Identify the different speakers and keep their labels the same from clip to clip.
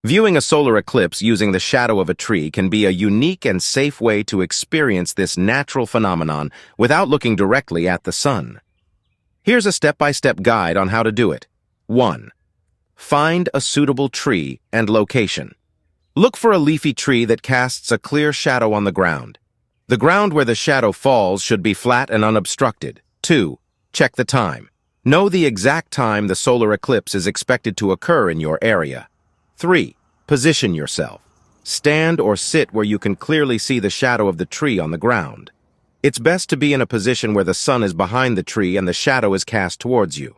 Speaker 1: Viewing a solar eclipse using the shadow of a tree can be a unique and safe way to experience this natural phenomenon without looking directly at the sun. Here's a step-by-step guide on how to do it. 1. Find a suitable tree and location. Look for a leafy tree that casts a clear shadow on the ground. The ground where the shadow falls should be flat and unobstructed. 2. Check the time. Know the exact time the solar eclipse is expected to occur in your area. 3. Position yourself. Stand or sit where you can clearly see the shadow of the tree on the ground. It's best to be in a position where the sun is behind the tree and the shadow is cast towards you.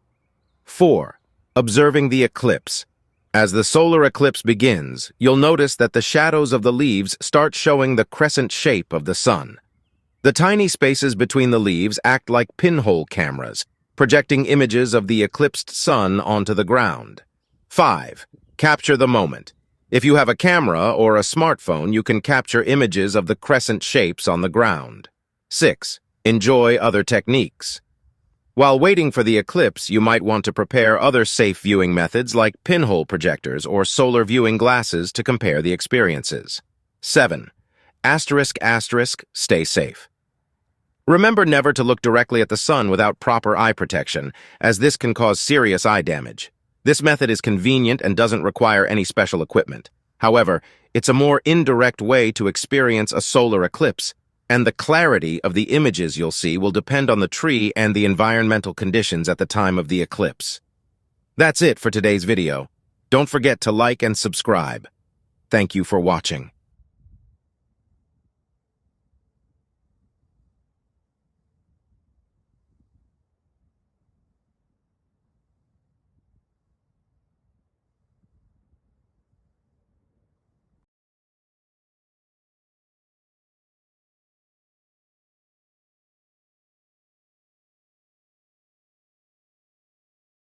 Speaker 1: 4. Observing the eclipse. As the solar eclipse begins, you'll notice that the shadows of the leaves start showing the crescent shape of the sun. The tiny spaces between the leaves act like pinhole cameras, projecting images of the eclipsed sun onto the ground. 5. Capture the moment. If you have a camera or a smartphone, you can capture images of the crescent shapes on the ground. 6. Enjoy other techniques. While waiting for the eclipse, you might want to prepare other safe viewing methods like pinhole projectors or solar viewing glasses to compare the experiences. 7. Stay safe. Remember never to look directly at the sun without proper eye protection, as this can cause serious eye damage. This method is convenient and doesn't require any special equipment. However, it's a more indirect way to experience a solar eclipse, and the clarity of the images you'll see will depend on the tree and the environmental conditions at the time of the eclipse. That's it for today's video. Don't forget to like and subscribe. Thank you for watching.